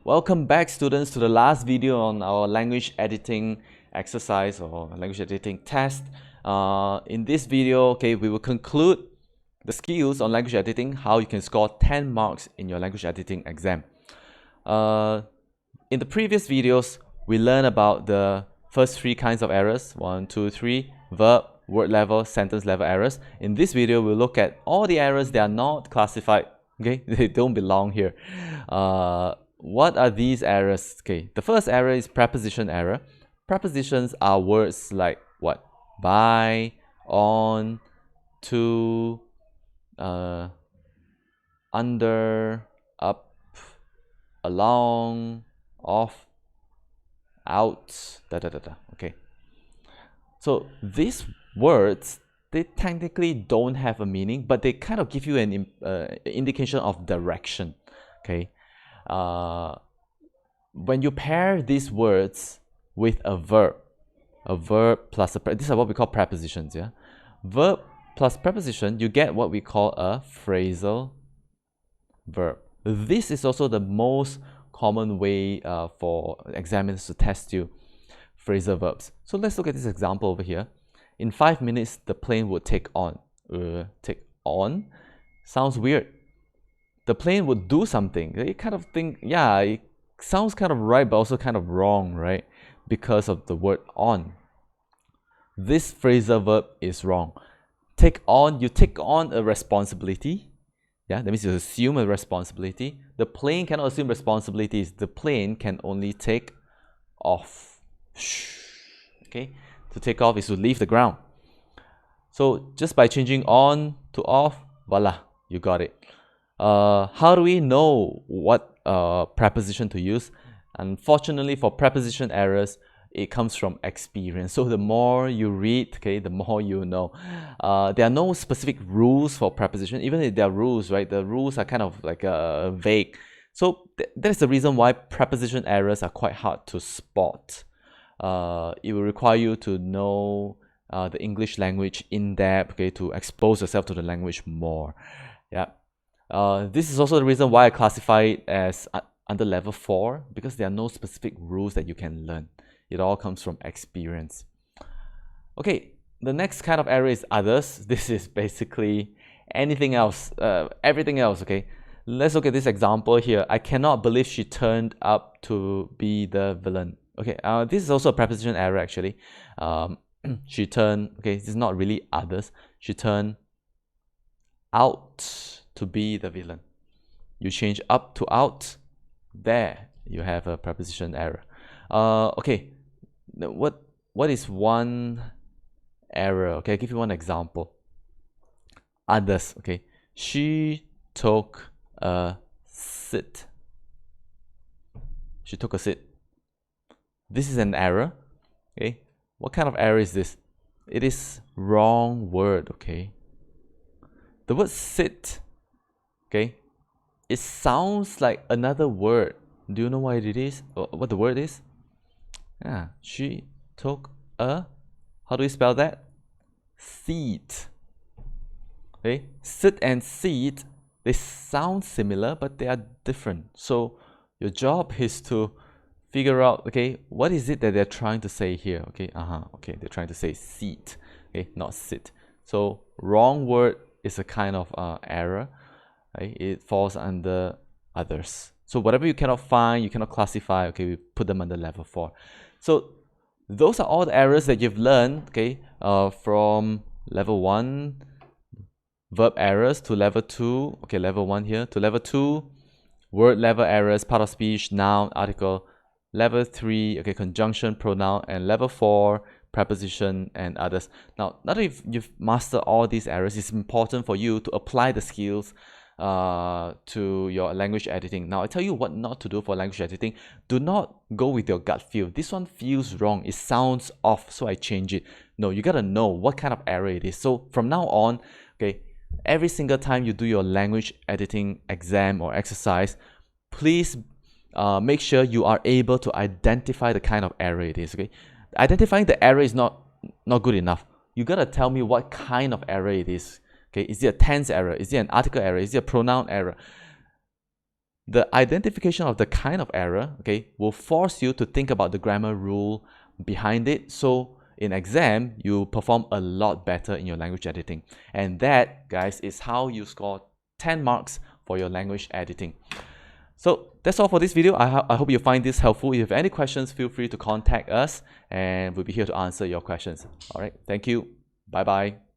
Welcome back, students, to the last video on our language editing exercise or language editing test. In this video, we will conclude the skills on language editing, how you can score 10 marks in your language editing exam. In the previous videos, we learned about the first three kinds of errors, 1, 2, 3, verb, word level, sentence level errors. In this video, we'll look at all the errors that are not classified. They don't belong here. What are these errors? The first error is preposition error. Prepositions are words like what? By, on, to, under, up, along, off, out, Okay. So these words, they technically don't have a meaning, but they kind of give you an indication of direction. When you pair these words with a verb plus a these are what we call prepositions. Verb plus preposition, you get what we call a phrasal verb. This is also the most common way for examiners to test you phrasal verbs. So let's look at this example over here. In 5 minutes, the plane would take on. Take on sounds weird. The plane would do something. You kind of think, yeah, it sounds kind of right, but also kind of wrong, right? Because of the word on. This phrasal verb is wrong. Take on, you take on a responsibility. That means you assume a responsibility. The plane cannot assume responsibilities. The plane can only take off. To take off is to leave the ground. So just by changing on to off, voila, you got it. How do we know what preposition to use? Unfortunately, for preposition errors, it comes from experience. So the more you read, the more you know. There are no specific rules for preposition. Even if there are rules, right? The rules are kind of like vague. So that's the reason why preposition errors are quite hard to spot. It will require you to know the English language in depth, to expose yourself to the language more. This is also the reason why I classify it as under level 4, because there are no specific rules that you can learn. It all comes from experience. The next kind of error is others. This is basically anything else, everything else. Let's look at this example here. I cannot believe she turned up to be the villain. This is also a preposition error actually. She turned, this is not really others. She turned out to be the villain. You change up to out, there you have a preposition error. What is one error? I'll give you one example. Others. She took a sit. She took a sit. This is an error. What kind of error is this? It is wrong word. The word sit, it sounds like another word. Do you know what it is? What the word is? She took a, how do we spell that? Seat. Sit and seat, they sound similar, but they are different. So your job is to figure out, what is it that they're trying to say here? They're trying to say seat, not sit. So wrong word is a kind of error. It falls under others. So whatever you cannot find, you cannot classify, we put them under level 4. So those are all the errors that you've learned, from level 1, verb errors, to level 2, level 1 here, to level 2, word level errors, part of speech, noun, article, level 3, conjunction, pronoun, and level 4, preposition and others. Now that you've mastered all these errors, it's important for you to apply the skills to your language editing. Now I tell you what not to do for language editing. Do not go with your gut feel. This one feels wrong, it sounds off, so I change it. No, you gotta know what kind of error it is. So from now on, every single time you do your language editing exam or exercise, please make sure you are able to identify the kind of error it is. Identifying the error is not good enough. You gotta tell me what kind of error it is. Is it a tense error? Is it an article error? Is it a pronoun error? The identification of the kind of error, okay, will force you to think about the grammar rule behind it. So in exam, you perform a lot better in your language editing. And that, guys, is how you score 10 marks for your language editing. So that's all for this video. I hope you find this helpful. If you have any questions, feel free to contact us and we'll be here to answer your questions. All right. Thank you. Bye-bye.